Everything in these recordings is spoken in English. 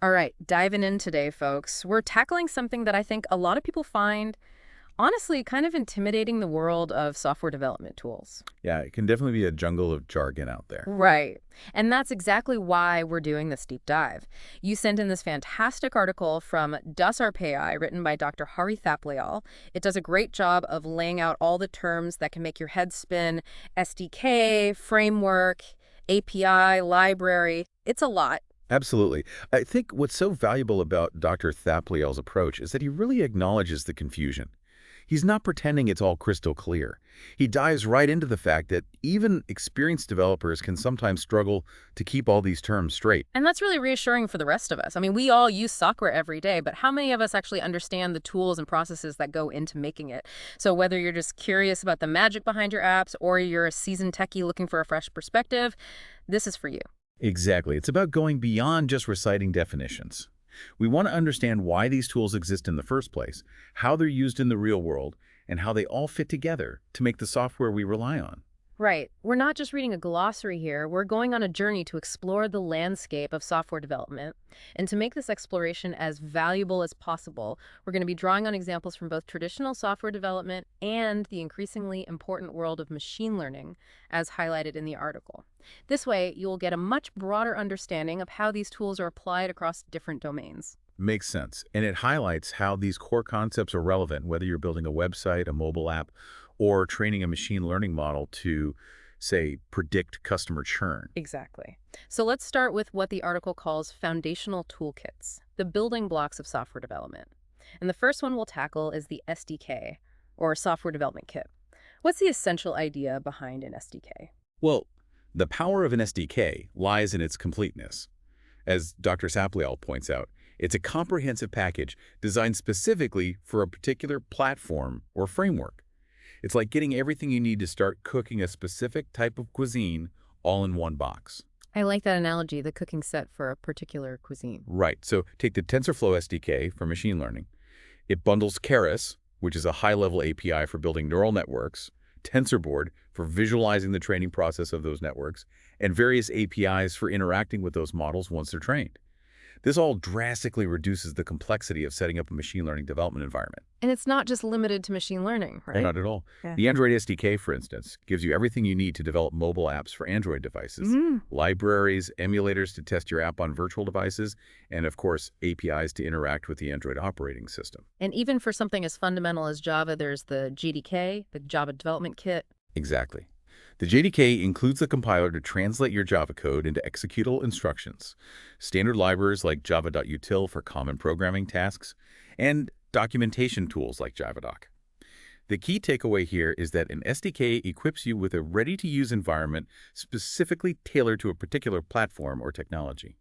All right, diving in today, folks. We're tackling something that I think a lot of people find, honestly, kind of intimidating the world of software development tools. Yeah, it can definitely be a jungle of jargon out there. Right. And that's exactly why we're doing this deep dive. You sent in this fantastic article from Das RPI, written by Dr. Hari Thaplayal. It does a great job of laying out all the terms that can make your head spin: SDK, framework, API, library. It's a lot. Absolutely. I think what's so valuable about Dr. Thaplayal's approach is that he really acknowledges the confusion. He's not pretending it's all crystal clear. He dives right into the fact that even experienced developers can sometimes struggle to keep all these terms straight. And that's really reassuring for the rest of us. I mean, we all use software every day, but how many of us actually understand the tools and processes that go into making it? So whether you're just curious about the magic behind your apps or you're a seasoned techie looking for a fresh perspective, this is for you. Exactly. It's about going beyond just reciting definitions. We want to understand why these tools exist in the first place, how they're used in the real world, and how they all fit together to make the software we rely on. Right. We're not just reading a glossary here. We're going on a journey to explore the landscape of software development. And to make this exploration as valuable as possible, we're going to be drawing on examples from both traditional software development and the increasingly important world of machine learning, as highlighted in the article. This way, you will get a much broader understanding of how these tools are applied across different domains. Makes sense. And it highlights how these core concepts are relevant, whether you're building a website, a mobile app, or training a machine learning model to, say, predict customer churn. Exactly. So let's start with what the article calls foundational toolkits, the building blocks of software development. And the first one we'll tackle is the SDK, or Software Development Kit. What's the essential idea behind an SDK? Well, the power of an SDK lies in its completeness. As Dr. Saplial points out, it's a comprehensive package designed specifically for a particular platform or framework. It's like getting everything you need to start cooking a specific type of cuisine all in one box. I like that analogy, the cooking set for a particular cuisine. Right, so take the TensorFlow SDK for machine learning. It bundles Keras, which is a high-level API for building neural networks, TensorBoard for visualizing the training process of those networks, and various APIs for interacting with those models once they're trained. This all drastically reduces the complexity of setting up a machine learning development environment. And it's not just limited to machine learning, Oh, right? not at all. Yeah. The Android SDK, for instance, gives you everything you need to develop mobile apps for Android devices, Mm. libraries, emulators to test your app on virtual devices, and of course, APIs to interact with the Android operating system. And even for something as fundamental as Java, there's the GDK, the Java Development Kit. Exactly. The JDK includes the compiler to translate your Java code into executable instructions, standard libraries like java.util for common programming tasks, and documentation tools like Javadoc. The key takeaway here is that an SDK equips you with a ready-to-use environment specifically tailored to a particular platform or technology.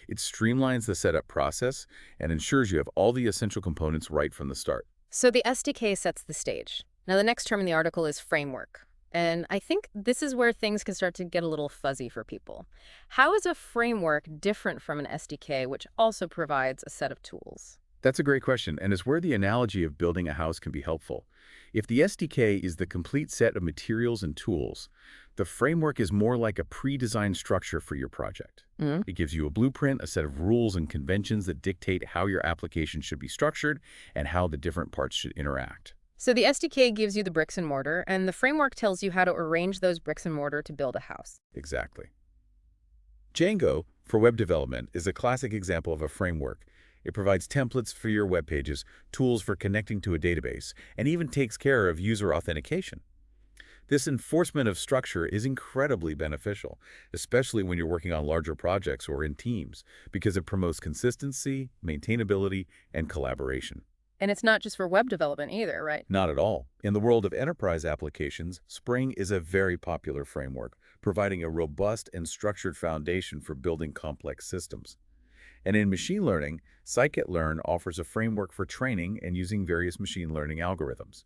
It streamlines the setup process and ensures you have all the essential components right from the start. So the SDK sets the stage. Now, the next term in the article is framework. And I think this is where things can start to get a little fuzzy for people. How is a framework different from an SDK, which also provides a set of tools? That's a great question, and is where the analogy of building a house can be helpful. If the SDK is the complete set of materials and tools, the framework is more like a pre-designed structure for your project. Mm. It gives you a blueprint, a set of rules and conventions that dictate how your application should be structured and how the different parts should interact. So the SDK gives you the bricks and mortar, and the framework tells you how to arrange those bricks and mortar to build a house. Exactly. Django, for web development, is a classic example of a framework. It provides templates for your web pages, tools for connecting to a database, and even takes care of user authentication. This enforcement of structure is incredibly beneficial, especially when you're working on larger projects or in teams, because it promotes consistency, maintainability, and collaboration. And it's not just for web development either, right? Not at all. In the world of enterprise applications, Spring is a very popular framework, providing a robust and structured foundation for building complex systems. And in machine learning, scikit-learn offers a framework for training and using various machine learning algorithms.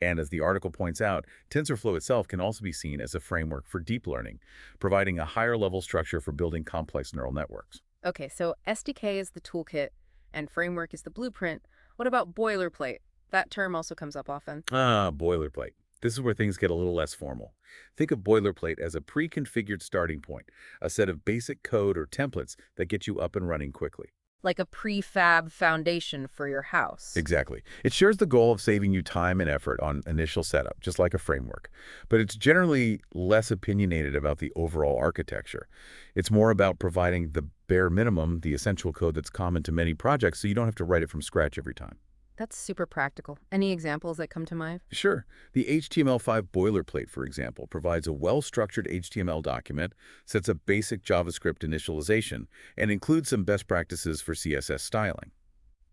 And as the article points out, TensorFlow itself can also be seen as a framework for deep learning, providing a higher-level structure for building complex neural networks. Okay, so SDK is the toolkit, and framework is the blueprint. What about boilerplate? That term also comes up often. Boilerplate. This is where things get a little less formal. Think of Boilerplate as a pre-configured starting point, a set of basic code or templates that get you up and running quickly. Like a prefab foundation for your house. Exactly. It shares the goal of saving you time and effort on initial setup, just like a framework. But it's generally less opinionated about the overall architecture. It's more about providing the bare minimum, the essential code that's common to many projects, so you don't have to write it from scratch every time. That's super practical. Any examples that come to mind? Sure. The HTML5 boilerplate, for example, provides a well-structured HTML document, sets up basic JavaScript initialization, and includes some best practices for CSS styling.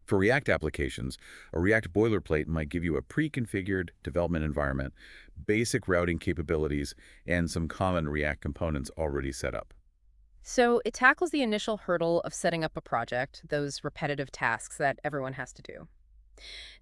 For React applications, a React boilerplate might give you a pre-configured development environment, basic routing capabilities, and some common React components already set up. So it tackles the initial hurdle of setting up a project, those repetitive tasks that everyone has to do.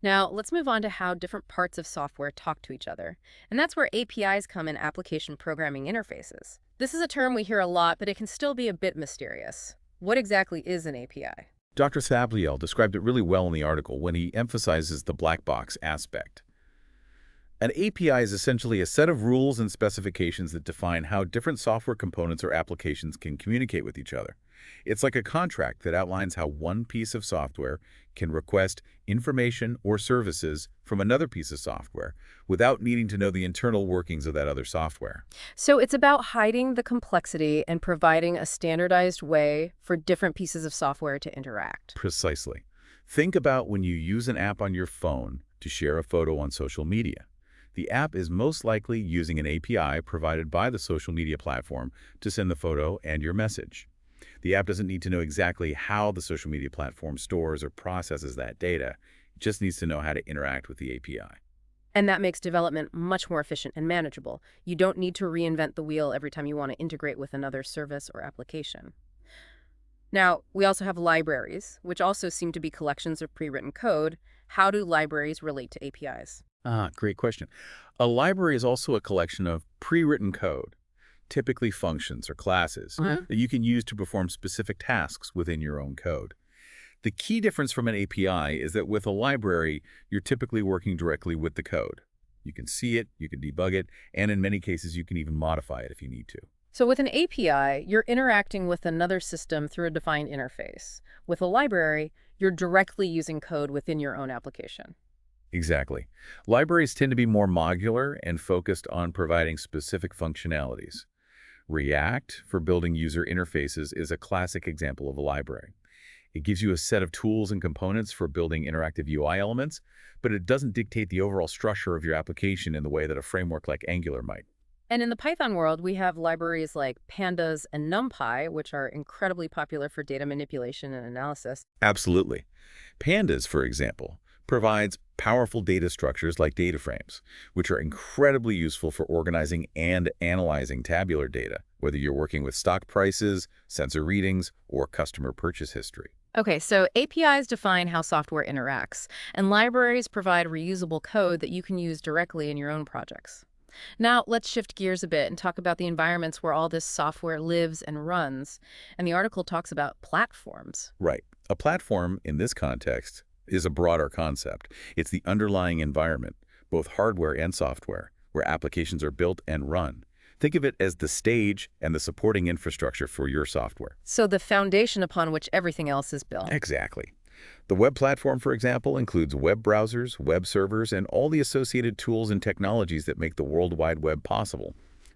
Now, let's move on to how different parts of software talk to each other. And that's where APIs come in application programming interfaces. This is a term we hear a lot, but it can still be a bit mysterious. What exactly is an API? Dr. Sabliel described it really well in the article when he emphasizes the black box aspect. An API is essentially a set of rules and specifications that define how different software components or applications can communicate with each other. It's like a contract that outlines how one piece of software can request information or services from another piece of software without needing to know the internal workings of that other software. So it's about hiding the complexity and providing a standardized way for different pieces of software to interact. Precisely. Think about when you use an app on your phone to share a photo on social media. The app is most likely using an API provided by the social media platform to send the photo and your message. The app doesn't need to know exactly how the social media platform stores or processes that data. It just needs to know how to interact with the API. And that makes development much more efficient and manageable. You don't need to reinvent the wheel every time you want to integrate with another service or application. Now, we also have libraries, which also seem to be collections of pre-written code. How do libraries relate to APIs? Great question. A library is also a collection of pre-written code, typically functions or classes, that you can use to perform specific tasks within your own code. The key difference from an API is that with a library, you're typically working directly with the code. You can see it, you can debug it, and in many cases, you can even modify it if you need to. So with an API, you're interacting with another system through a defined interface. With a library, you're directly using code within your own application. Exactly. Libraries tend to be more modular and focused on providing specific functionalities. React, for building user interfaces, is a classic example of a library. It gives you a set of tools and components for building interactive UI elements, but it doesn't dictate the overall structure of your application in the way that a framework like Angular might. And in the Python world, we have libraries like Pandas and NumPy, which are incredibly popular for data manipulation and analysis. Absolutely. Pandas, for example, provides powerful data structures like data frames, which are incredibly useful for organizing and analyzing tabular data, whether you're working with stock prices, sensor readings, or customer purchase history. Okay, so APIs define how software interacts, and libraries provide reusable code that you can use directly in your own projects. Now, let's shift gears a bit and talk about the environments where all this software lives and runs. And the article talks about platforms. Right. A platform, in this context, is a broader concept. It's the underlying environment, both hardware and software, where applications are built and run. Think of it as the stage and the supporting infrastructure for your software. So the foundation upon which everything else is built. Exactly. The web platform, for example, includes web browsers, web servers, and all the associated tools and technologies that make the World Wide Web possible.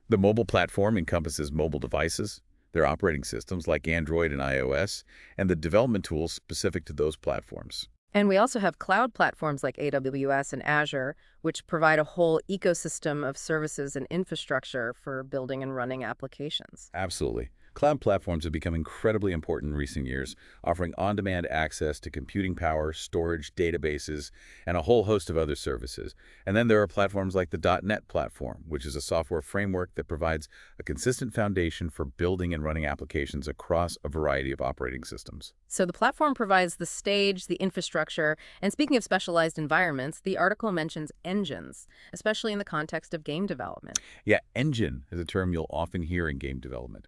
The mobile platform encompasses mobile devices, their operating systems like Android and iOS, and the development tools specific to those platforms. And we also have cloud platforms like AWS and Azure, which provide a whole ecosystem of services and infrastructure for building and running applications. Absolutely. Cloud platforms have become incredibly important in recent years, offering on-demand access to computing power, storage, databases, and a whole host of other services. And then there are platforms like the .NET platform, which is a software framework that provides a consistent foundation for building and running applications across a variety of operating systems. So the platform provides the stage, the infrastructure, and speaking of specialized environments, the article mentions engines, especially in the context of game development. Yeah, engine is a term you'll often hear in game development.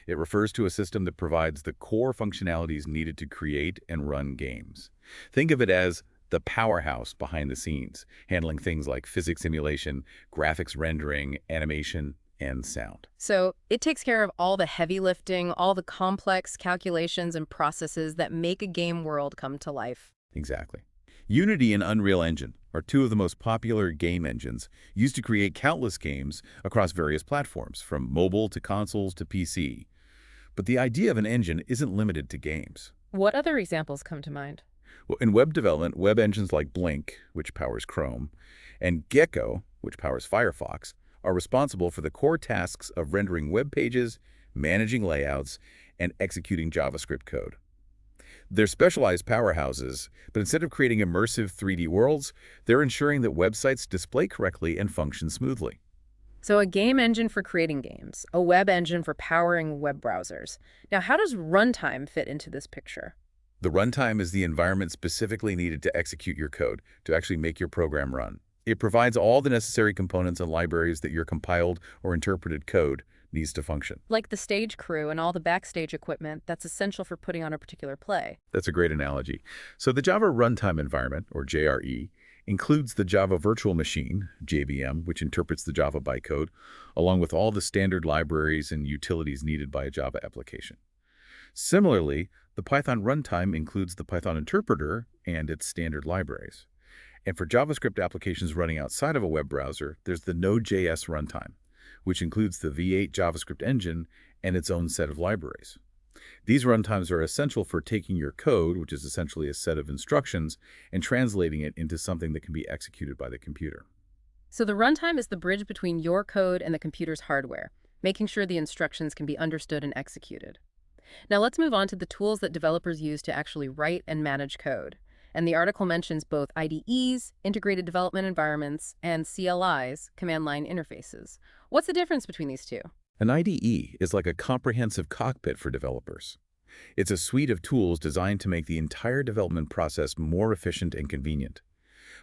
It refers to a system that provides the core functionalities needed to create and run games. Think of it as the powerhouse behind the scenes, handling things like physics simulation, graphics rendering, animation, and sound. So it takes care of all the heavy lifting, all the complex calculations and processes that make a game world come to life. Exactly. Unity and Unreal Engine are two of the most popular game engines used to create countless games across various platforms, from mobile to consoles to PC. But the idea of an engine isn't limited to games. What other examples come to mind? Well, in web development, web engines like Blink, which powers Chrome, and Gecko, which powers Firefox, are responsible for the core tasks of rendering web pages, managing layouts, and executing JavaScript code. They're specialized powerhouses, but instead of creating immersive 3D worlds, they're ensuring that websites display correctly and function smoothly. So a game engine for creating games, a web engine for powering web browsers. Now, how does runtime fit into this picture? The runtime is the environment specifically needed to execute your code, to actually make your program run. It provides all the necessary components and libraries that your compiled or interpreted code needs to function. Like the stage crew and all the backstage equipment that's essential for putting on a particular play. That's a great analogy. So the Java Runtime Environment, or JRE, includes the Java Virtual Machine, JVM, which interprets the Java bytecode, along with all the standard libraries and utilities needed by a Java application. Similarly, the Python runtime includes the Python interpreter and its standard libraries. And for JavaScript applications running outside of a web browser, there's the Node.js runtime, which includes the V8 JavaScript engine and its own set of libraries. These runtimes are essential for taking your code, which is essentially a set of instructions, and translating it into something that can be executed by the computer. So the runtime is the bridge between your code and the computer's hardware, making sure the instructions can be understood and executed. Now let's move on to the tools that developers use to actually write and manage code. And the article mentions both IDEs, integrated development environments, and CLIs, command line interfaces. What's the difference between these two? An IDE is like a comprehensive cockpit for developers. It's a suite of tools designed to make the entire development process more efficient and convenient.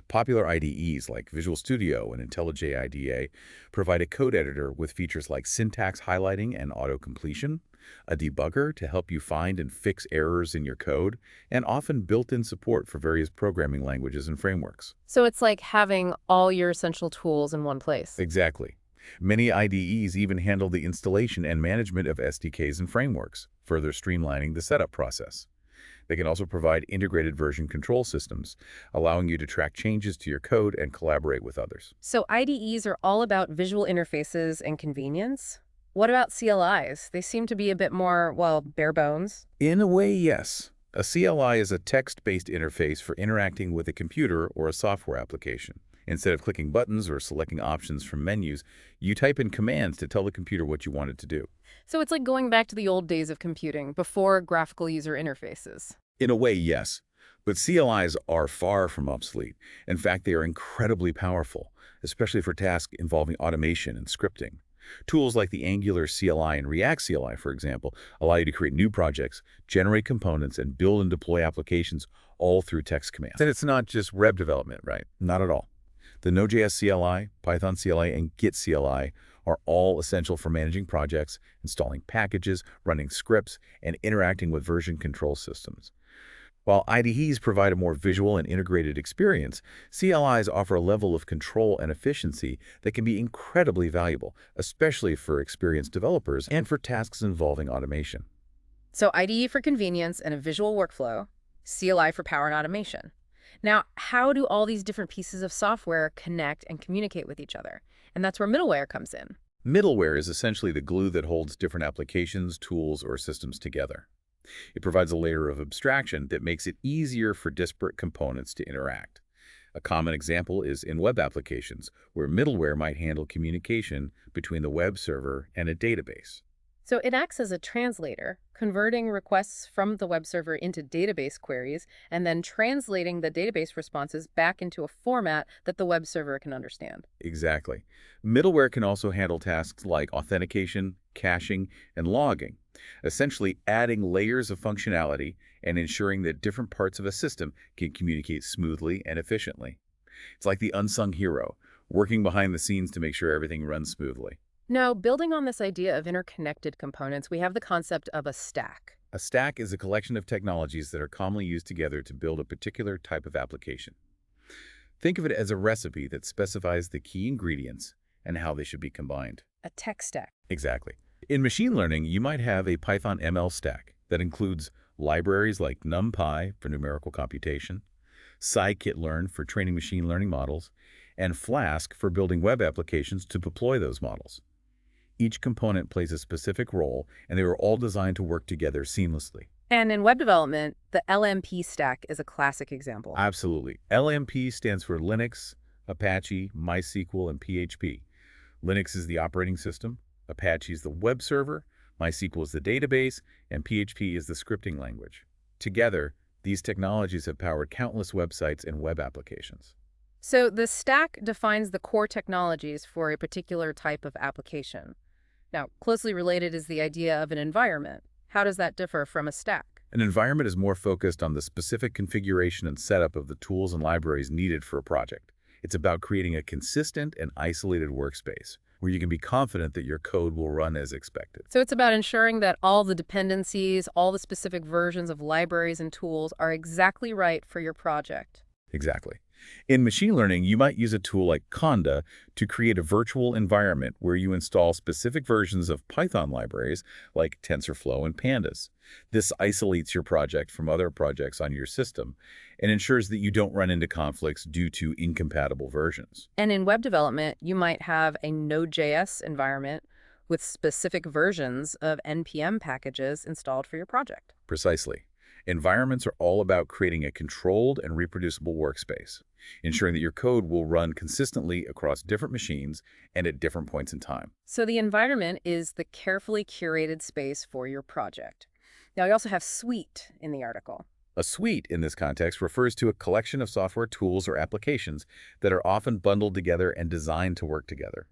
Popular IDEs like Visual Studio and IntelliJ IDEA provide a code editor with features like syntax highlighting and auto-completion, a debugger to help you find and fix errors in your code, and often built-in support for various programming languages and frameworks. So it's like having all your essential tools in one place. Exactly. Many IDEs even handle the installation and management of SDKs and frameworks, further streamlining the setup process. They can also provide integrated version control systems, allowing you to track changes to your code and collaborate with others. So IDEs are all about visual interfaces and convenience? What about CLIs? They seem to be a bit more, well, bare bones. In a way, yes. A CLI is a text-based interface for interacting with a computer or a software application. Instead of clicking buttons or selecting options from menus, you type in commands to tell the computer what you want it to do. So it's like going back to the old days of computing, before graphical user interfaces. In a way, yes. But CLIs are far from obsolete. In fact, they are incredibly powerful, especially for tasks involving automation and scripting. Tools like the Angular CLI and React CLI, for example, allow you to create new projects, generate components, and build and deploy applications all through text commands. And it's not just web development, right? Not at all. The Node.js CLI, Python CLI, and Git CLI are all essential for managing projects, installing packages, running scripts, and interacting with version control systems. While IDEs provide a more visual and integrated experience, CLIs offer a level of control and efficiency that can be incredibly valuable, especially for experienced developers and for tasks involving automation. So IDE for convenience and a visual workflow, CLI for power and automation. Now, how do all these different pieces of software connect and communicate with each other? And that's where middleware comes in. Middleware is essentially the glue that holds different applications, tools, or systems together. It provides a layer of abstraction that makes it easier for disparate components to interact. A common example is in web applications, where middleware might handle communication between the web server and a database. So it acts as a translator, converting requests from the web server into database queries, and then translating the database responses back into a format that the web server can understand. Exactly. Middleware can also handle tasks like authentication, caching, and logging, essentially adding layers of functionality and ensuring that different parts of a system can communicate smoothly and efficiently. It's like the unsung hero, working behind the scenes to make sure everything runs smoothly. Now, building on this idea of interconnected components, we have the concept of a stack. A stack is a collection of technologies that are commonly used together to build a particular type of application. Think of it as a recipe that specifies the key ingredients and how they should be combined. A tech stack. Exactly. In machine learning, you might have a Python ML stack that includes libraries like NumPy for numerical computation, scikit-learn for training machine learning models, and Flask for building web applications to deploy those models. Each component plays a specific role, and they are all designed to work together seamlessly. And in web development, the LMP stack is a classic example. Absolutely. LMP stands for Linux, Apache, MySQL, and PHP. Linux is the operating system, Apache is the web server, MySQL is the database, and PHP is the scripting language. Together, these technologies have powered countless websites and web applications. So the stack defines the core technologies for a particular type of application. Now, closely related is the idea of an environment. How does that differ from a stack? An environment is more focused on the specific configuration and setup of the tools and libraries needed for a project. It's about creating a consistent and isolated workspace where you can be confident that your code will run as expected. So it's about ensuring that all the dependencies, all the specific versions of libraries and tools are exactly right for your project. Exactly. In machine learning, you might use a tool like Conda to create a virtual environment where you install specific versions of Python libraries like TensorFlow and Pandas. This isolates your project from other projects on your system and ensures that you don't run into conflicts due to incompatible versions. And in web development, you might have a Node.js environment with specific versions of NPM packages installed for your project. Precisely. Environments are all about creating a controlled and reproducible workspace, ensuring that your code will run consistently across different machines and at different points in time. So the environment is the carefully curated space for your project. Now, you also have suite in the article. A suite, in this context, refers to a collection of software tools or applications that are often bundled together and designed to work together.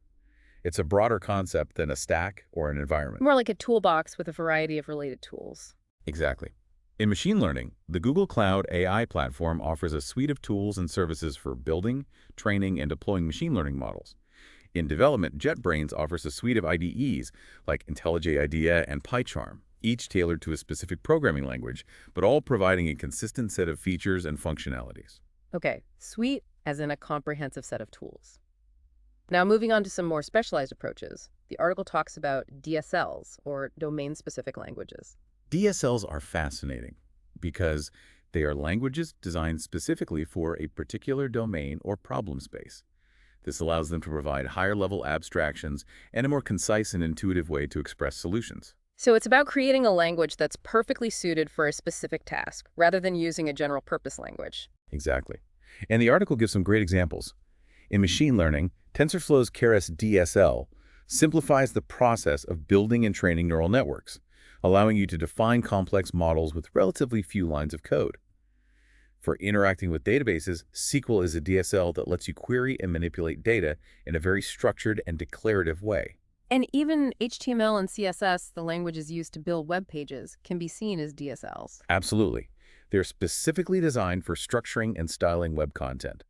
It's a broader concept than a stack or an environment. More like a toolbox with a variety of related tools. Exactly. In machine learning, the Google Cloud AI platform offers a suite of tools and services for building, training, and deploying machine learning models. In development, JetBrains offers a suite of IDEs like IntelliJ IDEA and PyCharm, each tailored to a specific programming language, but all providing a consistent set of features and functionalities. Okay, suite as in a comprehensive set of tools. Now, moving on to some more specialized approaches, the article talks about DSLs, or domain-specific languages. DSLs are fascinating because they are languages designed specifically for a particular domain or problem space. This allows them to provide higher-level abstractions and a more concise and intuitive way to express solutions. So it's about creating a language that's perfectly suited for a specific task, rather than using a general-purpose language. Exactly. And the article gives some great examples. In machine learning, TensorFlow's Keras DSL simplifies the process of building and training neural networks, allowing you to define complex models with relatively few lines of code. For interacting with databases, SQL is a DSL that lets you query and manipulate data in a very structured and declarative way. And even HTML and CSS, the languages used to build web pages, can be seen as DSLs. Absolutely. They're specifically designed for structuring and styling web content.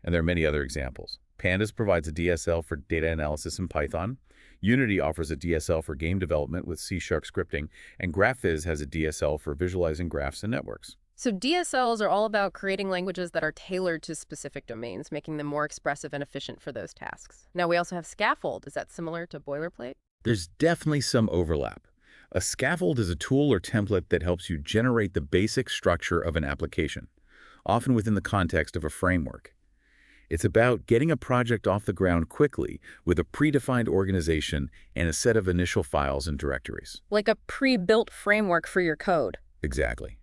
And there are many other examples. Pandas provides a DSL for data analysis in Python. Unity offers a DSL for game development with C# scripting, and GraphViz has a DSL for visualizing graphs and networks. So DSLs are all about creating languages that are tailored to specific domains, making them more expressive and efficient for those tasks. Now, we also have Scaffold. Is that similar to Boilerplate? There's definitely some overlap. A scaffold is a tool or template that helps you generate the basic structure of an application, often within the context of a framework. It's about getting a project off the ground quickly with a predefined organization and a set of initial files and directories. Like a pre-built framework for your code. Exactly.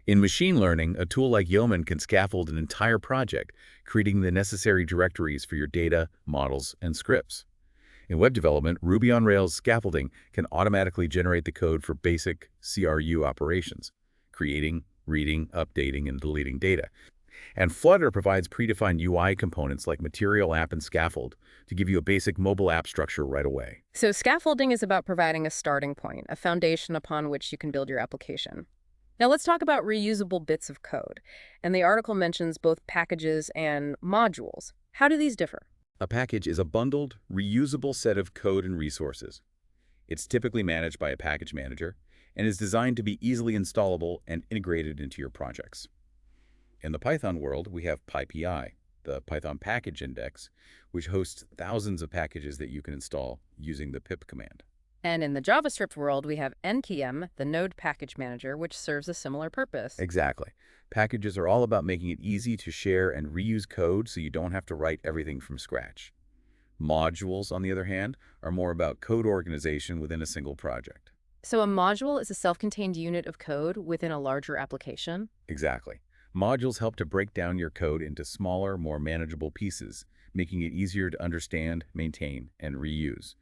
In machine learning, a tool like Yeoman can scaffold an entire project, creating the necessary directories for your data, models, and scripts. In web development, Ruby on Rails scaffolding can automatically generate the code for basic CRU operations, creating, reading, updating, and deleting data. And Flutter provides predefined UI components like Material App and Scaffold to give you a basic mobile app structure right away. So scaffolding is about providing a starting point, a foundation upon which you can build your application. Now let's talk about reusable bits of code. And the article mentions both packages and modules. How do these differ? A package is a bundled, reusable set of code and resources. It's typically managed by a package manager, and is designed to be easily installable and integrated into your projects. In the Python world, we have PyPI, the Python package index, which hosts thousands of packages that you can install using the pip command. And in the JavaScript world, we have npm, the Node Package Manager, which serves a similar purpose. Exactly. Packages are all about making it easy to share and reuse code so you don't have to write everything from scratch. Modules, on the other hand, are more about code organization within a single project. So a module is a self-contained unit of code within a larger application? Exactly. Modules help to break down your code into smaller, more manageable pieces, making it easier to understand, maintain, and reuse.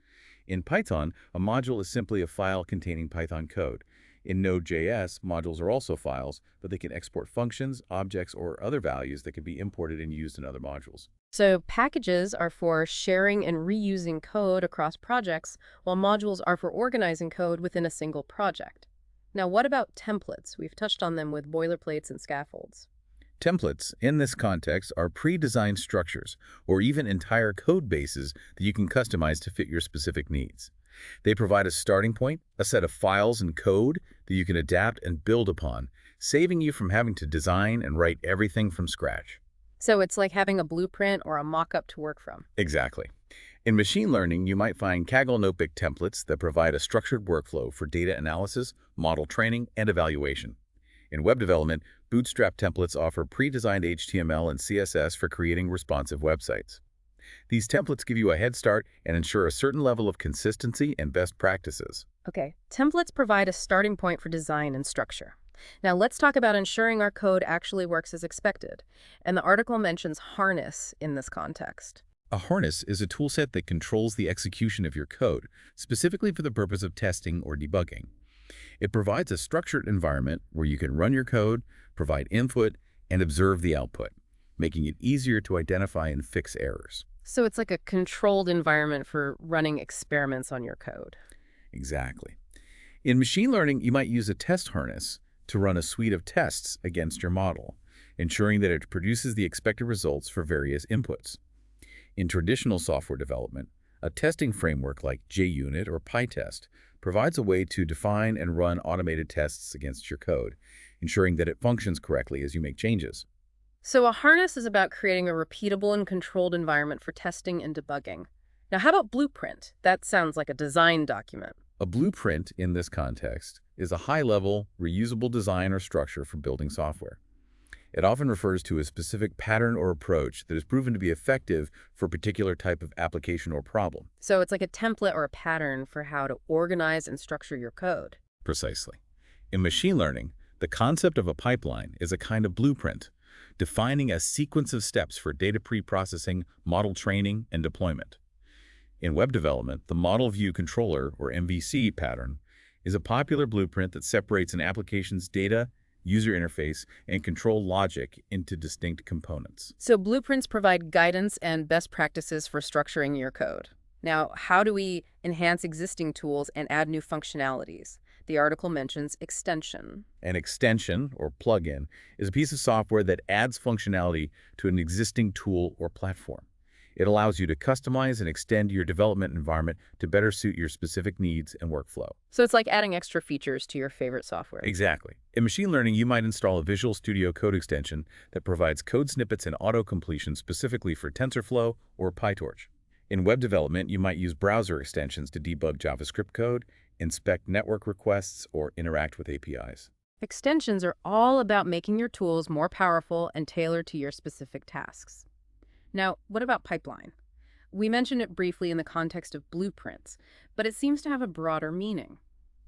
In Python, a module is simply a file containing Python code. In Node.js, modules are also files, but they can export functions, objects, or other values that can be imported and used in other modules. So packages are for sharing and reusing code across projects, while modules are for organizing code within a single project. Now, what about templates? We've touched on them with boilerplates and scaffolds. Templates, in this context, are pre-designed structures or even entire code bases that you can customize to fit your specific needs. They provide a starting point, a set of files and code that you can adapt and build upon, saving you from having to design and write everything from scratch. So it's like having a blueprint or a mock-up to work from. Exactly. In machine learning, you might find Kaggle notebook templates that provide a structured workflow for data analysis, model training, and evaluation. In web development, Bootstrap templates offer pre-designed HTML and CSS for creating responsive websites. These templates give you a head start and ensure a certain level of consistency and best practices. Okay, templates provide a starting point for design and structure. Now let's talk about ensuring our code actually works as expected. And the article mentions harness in this context. A harness is a toolset that controls the execution of your code, specifically for the purpose of testing or debugging. It provides a structured environment where you can run your code, provide input, and observe the output, making it easier to identify and fix errors. So it's like a controlled environment for running experiments on your code. Exactly. In machine learning, you might use a test harness to run a suite of tests against your model, ensuring that it produces the expected results for various inputs. In traditional software development, a testing framework like JUnit or PyTest provides a way to define and run automated tests against your code, ensuring that it functions correctly as you make changes. So a harness is about creating a repeatable and controlled environment for testing and debugging. Now, how about blueprint? That sounds like a design document. A blueprint, in this context, is a high-level, reusable design or structure for building software. It often refers to a specific pattern or approach that is proven to be effective for a particular type of application or problem. So it's like a template or a pattern for how to organize and structure your code. Precisely. In machine learning, the concept of a pipeline is a kind of blueprint, defining a sequence of steps for data pre-processing, model training, and deployment. In web development, the Model View Controller, or MVC pattern, is a popular blueprint that separates an application's data, user interface, and control logic into distinct components. So blueprints provide guidance and best practices for structuring your code. Now, how do we enhance existing tools and add new functionalities? The article mentions extension. An extension, or plugin, is a piece of software that adds functionality to an existing tool or platform. It allows you to customize and extend your development environment to better suit your specific needs and workflow. So it's like adding extra features to your favorite software. Exactly. In machine learning, you might install a Visual Studio Code extension that provides code snippets and auto-completion specifically for TensorFlow or PyTorch. In web development, you might use browser extensions to debug JavaScript code, inspect network requests, or interact with APIs. Extensions are all about making your tools more powerful and tailored to your specific tasks. Now, what about pipeline? We mentioned it briefly in the context of blueprints, but it seems to have a broader meaning.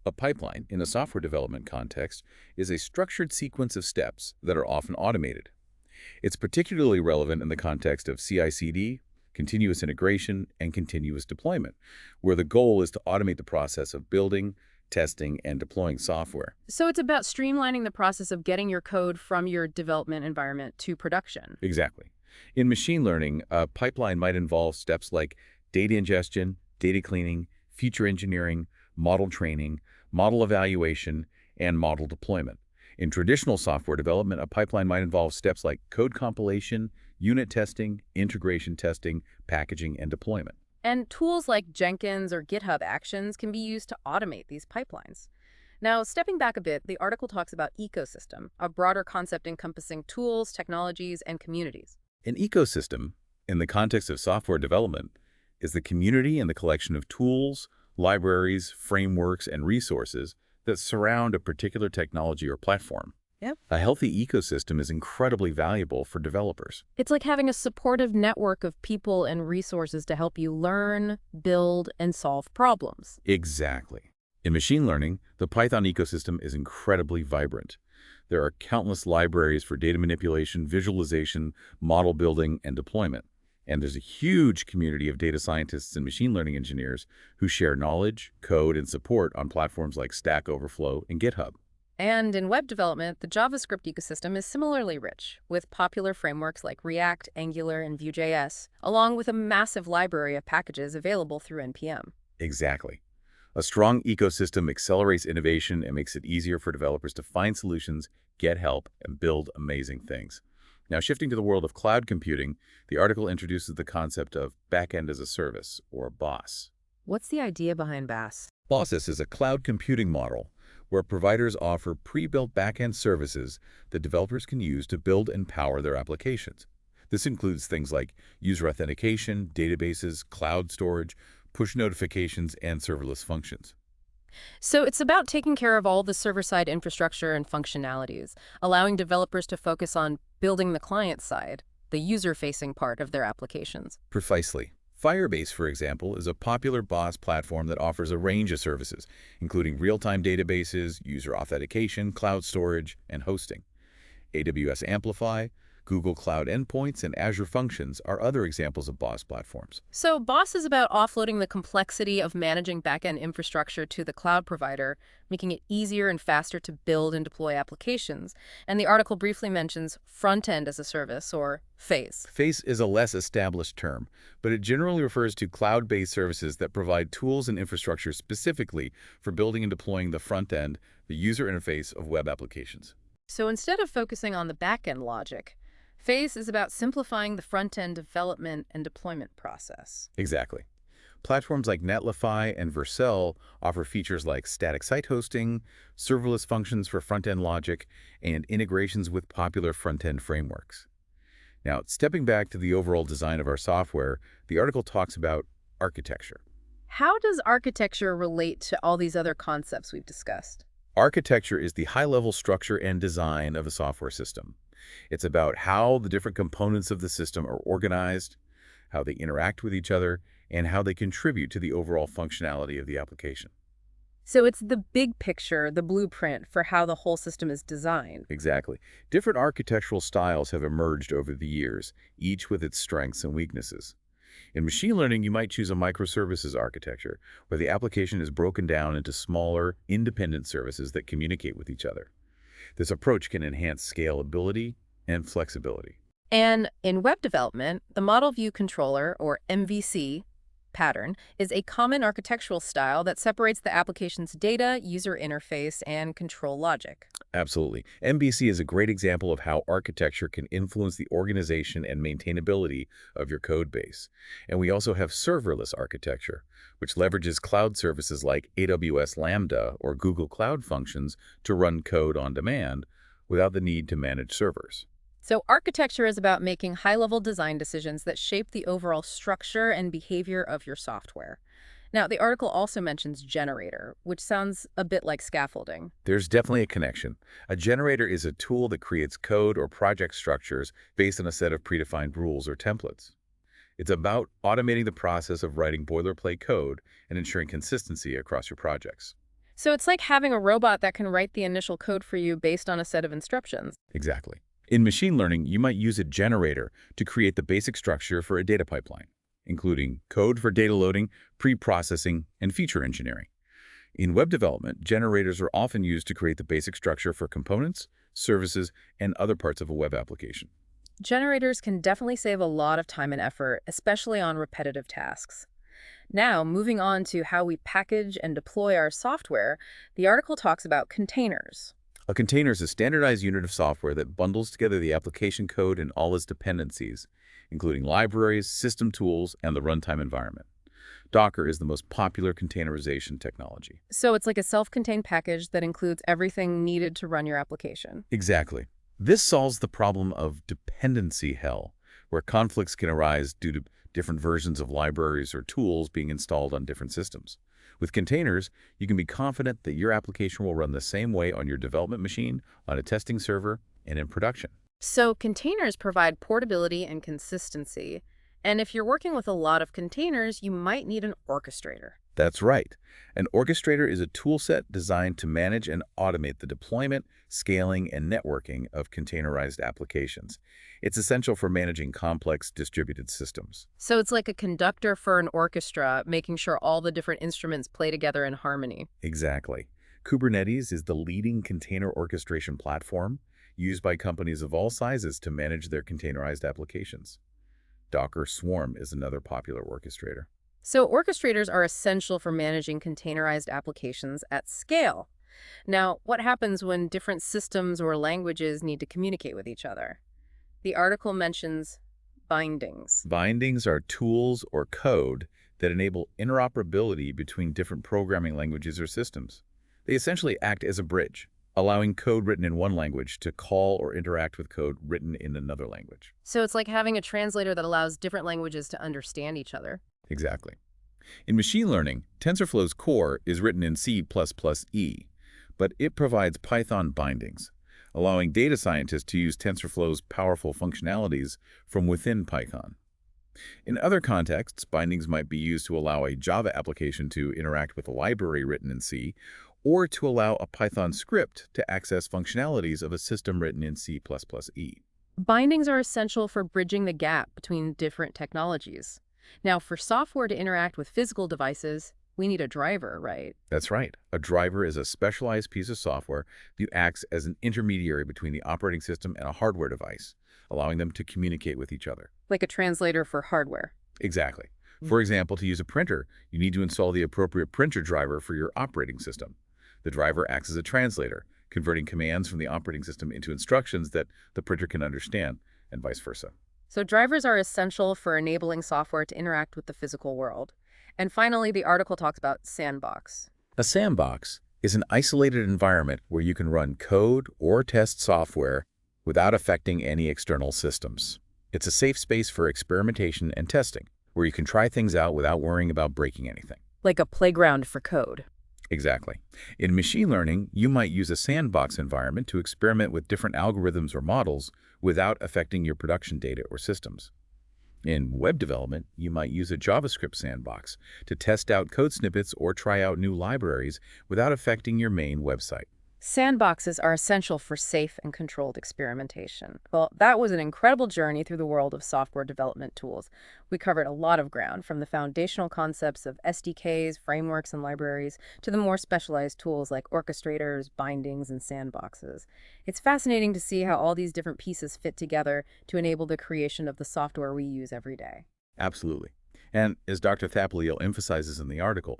A pipeline, in a software development context, is a structured sequence of steps that are often automated. It's particularly relevant in the context of CI/CD, continuous integration, and continuous deployment, where the goal is to automate the process of building, testing, and deploying software. So it's about streamlining the process of getting your code from your development environment to production. Exactly. In machine learning, a pipeline might involve steps like data ingestion, data cleaning, feature engineering, model training, model evaluation, and model deployment. In traditional software development, a pipeline might involve steps like code compilation, unit testing, integration testing, packaging, and deployment. And tools like Jenkins or GitHub Actions can be used to automate these pipelines. Now, stepping back a bit, the article talks about ecosystem, a broader concept encompassing tools, technologies, and communities. An ecosystem, in the context of software development, is the community and the collection of tools, libraries, frameworks, and resources that surround a particular technology or platform. Yep. A healthy ecosystem is incredibly valuable for developers. It's like having a supportive network of people and resources to help you learn, build, and solve problems. Exactly. In machine learning, the Python ecosystem is incredibly vibrant. There are countless libraries for data manipulation, visualization, model building, and deployment. And there's a huge community of data scientists and machine learning engineers who share knowledge, code, and support on platforms like Stack Overflow and GitHub. And in web development, the JavaScript ecosystem is similarly rich, with popular frameworks like React, Angular, and Vue.js, along with a massive library of packages available through NPM. Exactly. A strong ecosystem accelerates innovation and makes it easier for developers to find solutions, get help, and build amazing things. Now, shifting to the world of cloud computing, the article introduces the concept of backend as a service, or BaaS. What's the idea behind BaaS? BaaS is a cloud computing model where providers offer pre-built backend services that developers can use to build and power their applications. This includes things like user authentication, databases, cloud storage, push notifications, and serverless functions. So it's about taking care of all the server-side infrastructure and functionalities, allowing developers to focus on building the client side, the user-facing part of their applications. Precisely. Firebase, for example, is a popular BaaS platform that offers a range of services, including real-time databases, user authentication, cloud storage, and hosting. AWS Amplify, Google Cloud Endpoints, and Azure Functions are other examples of BaaS platforms. So BaaS is about offloading the complexity of managing backend infrastructure to the cloud provider, making it easier and faster to build and deploy applications. And the article briefly mentions front-end as a service, or FAS. FAS is a less established term, but it generally refers to cloud-based services that provide tools and infrastructure specifically for building and deploying the front end, the user interface of web applications. So instead of focusing on the backend logic, FAS is about simplifying the front-end development and deployment process. Exactly. Platforms like Netlify and Vercel offer features like static site hosting, serverless functions for front-end logic, and integrations with popular front-end frameworks. Now, stepping back to the overall design of our software, the article talks about architecture. How does architecture relate to all these other concepts we've discussed? Architecture is the high-level structure and design of a software system. It's about how the different components of the system are organized, how they interact with each other, and how they contribute to the overall functionality of the application. So it's the big picture, the blueprint for how the whole system is designed. Exactly. Different architectural styles have emerged over the years, each with its strengths and weaknesses. In machine learning, you might choose a microservices architecture, where the application is broken down into smaller, independent services that communicate with each other. This approach can enhance scalability and flexibility. And in web development, the Model View Controller, or MVC, pattern is a common architectural style that separates the application's data, user interface, and control logic. Absolutely. MVC is a great example of how architecture can influence the organization and maintainability of your code base. And we also have serverless architecture, which leverages cloud services like AWS Lambda or Google Cloud Functions to run code on demand without the need to manage servers. So architecture is about making high-level design decisions that shape the overall structure and behavior of your software. Now, the article also mentions generator, which sounds a bit like scaffolding. There's definitely a connection. A generator is a tool that creates code or project structures based on a set of predefined rules or templates. It's about automating the process of writing boilerplate code and ensuring consistency across your projects. So it's like having a robot that can write the initial code for you based on a set of instructions. Exactly. In machine learning, you might use a generator to create the basic structure for a data pipeline, including code for data loading, pre-processing, and feature engineering. In web development, generators are often used to create the basic structure for components, services, and other parts of a web application. Generators can definitely save a lot of time and effort, especially on repetitive tasks. Now, moving on to how we package and deploy our software, the article talks about containers. A container is a standardized unit of software that bundles together the application code and all its dependencies, including libraries, system tools, and the runtime environment. Docker is the most popular containerization technology. So it's like a self-contained package that includes everything needed to run your application. Exactly. This solves the problem of dependency hell, where conflicts can arise due to different versions of libraries or tools being installed on different systems. With containers, you can be confident that your application will run the same way on your development machine, on a testing server, and in production. So containers provide portability and consistency. And if you're working with a lot of containers, you might need an orchestrator. That's right. An orchestrator is a toolset designed to manage and automate the deployment, scaling, and networking of containerized applications. It's essential for managing complex distributed systems. So it's like a conductor for an orchestra, making sure all the different instruments play together in harmony. Exactly. Kubernetes is the leading container orchestration platform used by companies of all sizes to manage their containerized applications. Docker Swarm is another popular orchestrator. So orchestrators are essential for managing containerized applications at scale. Now, what happens when different systems or languages need to communicate with each other? The article mentions bindings. Bindings are tools or code that enable interoperability between different programming languages or systems. They essentially act as a bridge, allowing code written in one language to call or interact with code written in another language. So it's like having a translator that allows different languages to understand each other. Exactly. In machine learning, TensorFlow's core is written in C++E, but it provides Python bindings, allowing data scientists to use TensorFlow's powerful functionalities from within Python. In other contexts, bindings might be used to allow a Java application to interact with a library written in C, or to allow a Python script to access functionalities of a system written in C++E. Bindings are essential for bridging the gap between different technologies. Now, for software to interact with physical devices, we need a driver, right? That's right. A driver is a specialized piece of software that acts as an intermediary between the operating system and a hardware device, allowing them to communicate with each other. Like a translator for hardware. Exactly. For example, to use a printer, you need to install the appropriate printer driver for your operating system. The driver acts as a translator, converting commands from the operating system into instructions that the printer can understand, and vice versa. So drivers are essential for enabling software to interact with the physical world. And finally, the article talks about Sandbox. A sandbox is an isolated environment where you can run code or test software without affecting any external systems. It's a safe space for experimentation and testing, where you can try things out without worrying about breaking anything. Like a playground for code. Exactly. In machine learning, you might use a sandbox environment to experiment with different algorithms or models without affecting your production data or systems. In web development, you might use a JavaScript sandbox to test out code snippets or try out new libraries without affecting your main website. Sandboxes are essential for safe and controlled experimentation. Well, that was an incredible journey through the world of software development tools. We covered a lot of ground, from the foundational concepts of SDKs, frameworks, and libraries, to the more specialized tools like orchestrators, bindings, and sandboxes. It's fascinating to see how all these different pieces fit together to enable the creation of the software we use every day. Absolutely. And as Dr. Thapleel emphasizes in the article,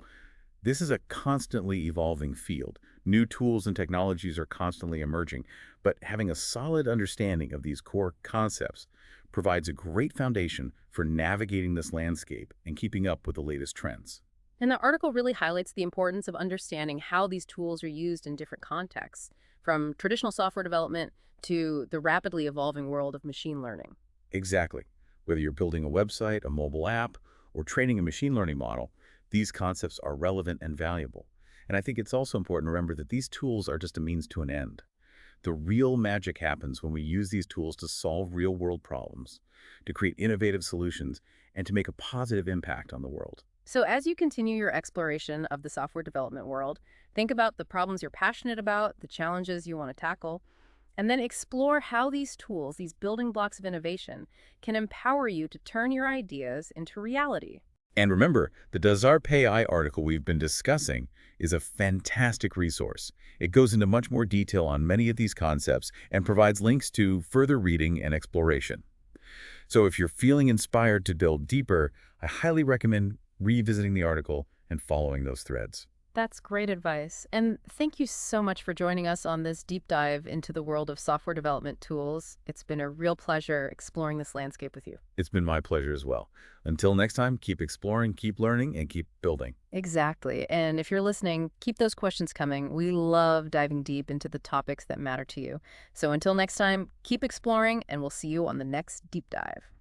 this is a constantly evolving field. New tools and technologies are constantly emerging, but having a solid understanding of these core concepts provides a great foundation for navigating this landscape and keeping up with the latest trends. And the article really highlights the importance of understanding how these tools are used in different contexts, from traditional software development to the rapidly evolving world of machine learning. Exactly. Whether you're building a website, a mobile app, or training a machine learning model, these concepts are relevant and valuable. And I think it's also important to remember that these tools are just a means to an end. The real magic happens when we use these tools to solve real-world problems, to create innovative solutions, and to make a positive impact on the world. So as you continue your exploration of the software development world, think about the problems you're passionate about, the challenges you want to tackle, and then explore how these tools, these building blocks of innovation, can empower you to turn your ideas into reality. And remember, the Does Our AI article we've been discussing is a fantastic resource. It goes into much more detail on many of these concepts and provides links to further reading and exploration. So if you're feeling inspired to delve deeper, I highly recommend revisiting the article and following those threads. That's great advice. And thank you so much for joining us on this deep dive into the world of software development tools. It's been a real pleasure exploring this landscape with you. It's been my pleasure as well. Until next time, keep exploring, keep learning, and keep building. Exactly. And if you're listening, keep those questions coming. We love diving deep into the topics that matter to you. So until next time, keep exploring, and we'll see you on the next deep dive.